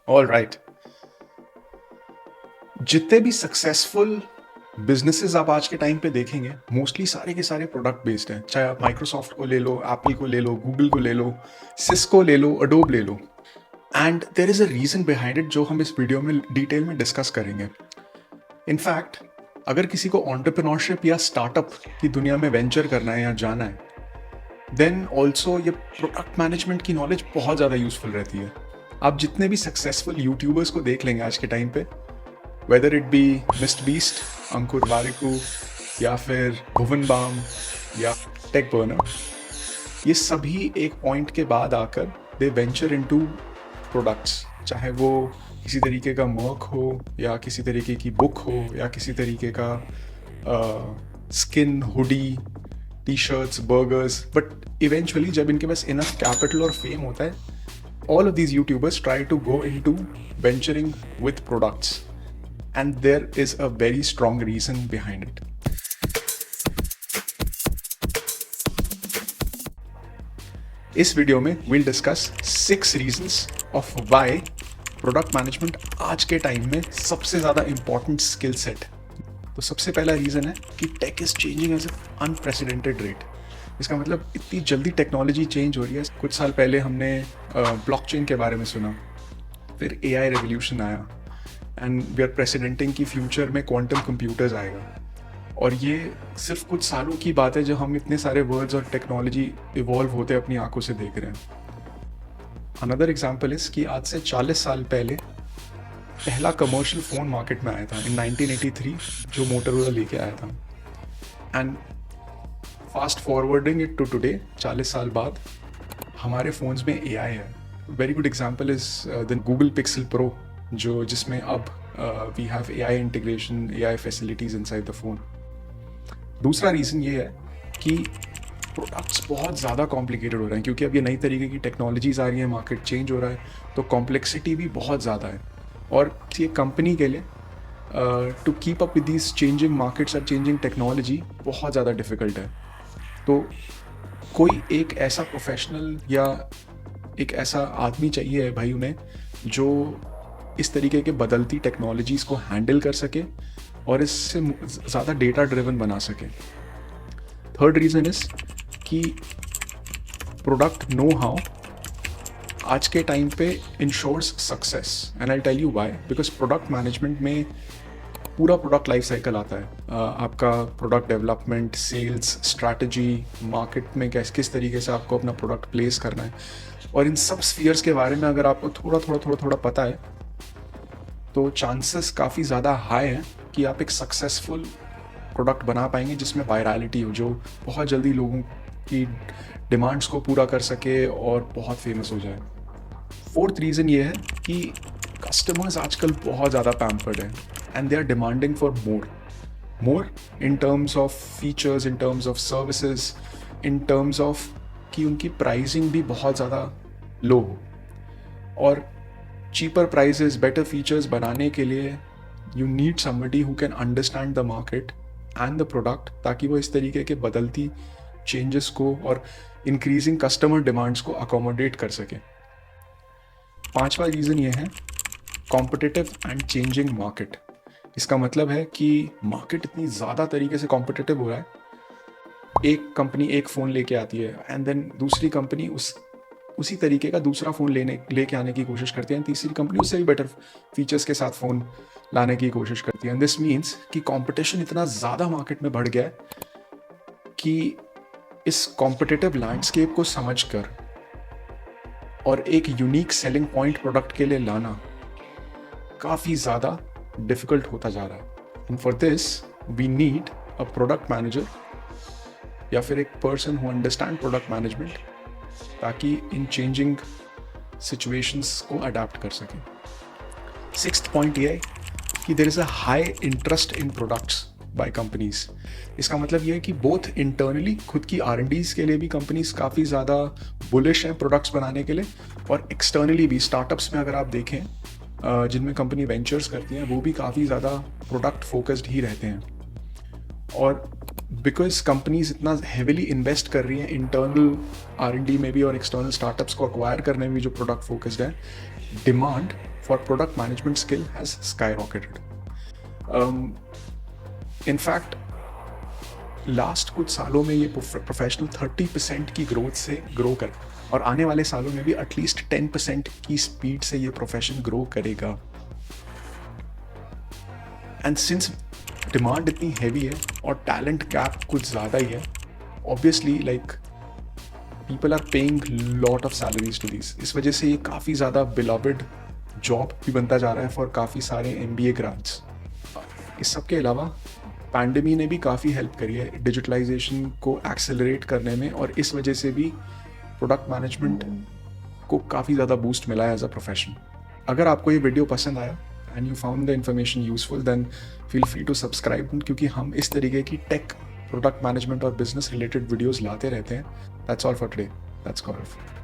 All right. जितने भी successful businesses आप आज के टाइम पे देखेंगे, मोस्टली सारे के सारे प्रोडक्ट बेस्ड हैं। चाहे आप माइक्रोसॉफ्ट को ले लो, एप्पल को ले लो, गूगल को ले लो, सिस्को ले लो, अडोब ले लो। And there is a reason behind it जो हम इस वीडियो में डिटेल में डिस्कस करेंगे। इनफैक्ट अगर किसी को एंटरप्रेन्योरशिप या स्टार्टअप की दुनिया में वेंचर करना है या जाना है, देन ऑल्सो ये प्रोडक्ट मैनेजमेंट की नॉलेज बहुत ज़्यादा यूजफुल रहती है। आप जितने भी सक्सेसफुल यूट्यूबर्स को देख लेंगे आज के टाइम पे, whether it be mister beast, Ankur Warikoo, या फिर भुवन बाम, या टेक बर्नर, ये सभी एक पॉइंट के बाद आकर दे वेंचर इनटू प्रोडक्ट्स। चाहे वो किसी तरीके का मर्क हो, या किसी तरीके की बुक हो, या किसी तरीके का skin, hoodie, T shirts, burgers. But eventually जब इनके पास इनफ कैपिटल और फेम होता है, all of these YouTubers try to go into venturing with products, and there is a very strong reason behind it. इस वीडियो में we'll discuss 6 reasons of why product management आज के time में सबसे ज़्यादा इंपॉर्टेंट स्किल सेट। तो सबसे पहला रीज़न है कि tech is changing as unprecedented rate. इसका मतलब इतनी जल्दी टेक्नोलॉजी चेंज हो रही है। कुछ साल पहले हमने ब्लॉकचेन के बारे में सुना, फिर एआई रेवोल्यूशन आया, एंड वी आर प्रेसिडेंटिंग कि फ्यूचर में क्वांटम कंप्यूटर्स आएगा। और ये सिर्फ कुछ सालों की बात है जब हम इतने सारे वर्ड्स और टेक्नोलॉजी इवॉल्व होते अपनी आंखों से देख रहे हैं। अनदर एग्जाम्पल इस कि आज से 40 साल पहले पहला कमर्शियल फ़ोन मार्केट में आया था इन 1983, जो मोटोरोला लेके आया था। And fast forwarding it to today, 40 साल बाद हमारे फ़ोन्स में एआई है। Very good example is the Google Pixel Pro, जिसमें अब we have AI integration, AI facilities inside the phone. दूसरा रीज़न ये है कि प्रोडक्ट्स बहुत ज़्यादा कॉम्प्लिकेटेड हो रहे हैं, क्योंकि अब ये नई तरीके की टेक्नोलॉजीज़ आ रही हैं, मार्केट चेंज हो रहा है, तो कॉम्प्लेक्सिटी भी बहुत ज़्यादा है। और ये कंपनी के लिए to keep up with these changing markets और चेंजिंग टेक्नोलॉजी बहुत ज़्यादा डिफ़िकल्ट है। तो कोई एक ऐसा प्रोफेशनल या एक ऐसा आदमी चाहिए है भाई उन्हें, जो इस तरीके के बदलती टेक्नोलॉजीज़ को हैंडल कर सके और इससे ज़्यादा डेटा ड्रिवन बना सके। थर्ड रीज़न इज़ कि प्रोडक्ट नो हाउ आज के टाइम पे ensures success, and I tell you why. Because product management में पूरा प्रोडक्ट लाइफ साइकिल आता है। आपका product development, sales, strategy, market में किस तरीके से आपको अपना प्रोडक्ट प्लेस करना है, और इन सब स्फीयर्स के बारे में अगर आपको थोड़ा पता है, तो चांसेस काफ़ी ज़्यादा हाई हैं कि आप एक सक्सेसफुल प्रोडक्ट बना पाएंगे जिसमें वायरलिटी हो, जो बहुत जल्दी लोगों की डिमांड्स को पूरा कर सके और बहुत फेमस हो जाए। फोर्थ रीज़न ये है कि कस्टमर्स आजकल बहुत ज़्यादा पैम्पर्ड हैं, and they are demanding for more in terms of features, in terms of services, in terms of कि उनकी प्राइसिंग भी बहुत ज़्यादा लो हो। और चीपर प्राइसेस, बेटर फीचर्स बनाने के लिए you need somebody who can understand the market and the product, ताकि वो इस तरीके के बदलती चेंजेस को और इंक्रीजिंग कस्टमर डिमांड्स को अकोमोडेट कर सके। पांचवा रीज़न ये है कॉम्पिटिटिव एंड चेंजिंग मार्केट। इसका मतलब है कि मार्केट इतनी ज़्यादा तरीके से कॉम्पिटिटिव हो रहा है, एक कंपनी एक फ़ोन लेके आती है, एंड देन दूसरी कंपनी उसी तरीके का दूसरा फ़ोन लेके आने की कोशिश करती है, तीसरी कंपनी उससे भी बेटर फीचर्स के साथ फ़ोन लाने की कोशिश करती है। एंड दिस मीन्स कि कंपटीशन इतना ज़्यादा मार्केट में बढ़ गया है कि इस कॉम्पिटिटिव लैंडस्केप को समझकर और एक यूनिक सेलिंग पॉइंट प्रोडक्ट के लिए लाना काफ़ी ज़्यादा डिफ़िकल्ट होता जा रहा है। And for this we need a product manager, या फिर एक person who understand product management, ताकि इन चेंजिंग सिचुएशंस को अडेप्ट कर सकें। सिक्स्थ पॉइंट ये है कि there is a high interest in products by companies. इसका मतलब ये है कि बोथ इंटरनली खुद की R&Ds के लिए भी कंपनीज काफ़ी ज़्यादा बुलिश हैं प्रोडक्ट्स बनाने के लिए, और एक्सटर्नली भी स्टार्टअप्स में अगर आप देखें जिनमें कंपनी वेंचर्स करती हैं, वो भी काफ़ी ज़्यादा प्रोडक्ट फोकस्ड ही रहते हैं। और बिकॉज कंपनीज इतना हेविली इन्वेस्ट कर रही हैं इंटरनल R&D में भी और एक्सटर्नल स्टार्टअप्स को अक्वायर करने में भी जो प्रोडक्ट फोकस्ड है, demand for product management skill has sky rocketed. In fact last कुछ सालों में ये प्रोफेशनल 30% की ग्रोथ से ग्रो कर, और आने वाले सालों में भी एटलीस्ट 10% की स्पीड से ये प्रोफेशन ग्रो करेगा। एंड सिंस डिमांड इतनी हैवी है और टैलेंट गैप कुछ ज़्यादा ही है, obviously like people are paying lot of salaries to this. इस वजह से ये काफ़ी ज़्यादा बिलवड जॉब भी बनता जा रहा है फॉर काफ़ी सारे MBA ग्रेड्स। इस सब के अलावा पैंडेमी ने भी काफ़ी हेल्प करी है डिजिटलाइजेशन को एक्सेलरेट करने में, और इस वजह से भी प्रोडक्ट मैनेजमेंट को काफ़ी ज़्यादा बूस्ट मिला है एज अ प्रोफेशन। अगर आपको ये वीडियो पसंद आया and you found the information useful, then feel free to subscribe, क्योंकि हम इस तरीके की टेक, प्रोडक्ट मैनेजमेंट और बिजनेस रिलेटेड वीडियोज़ लाते रहते हैं। That's all for today. That's Gaurav.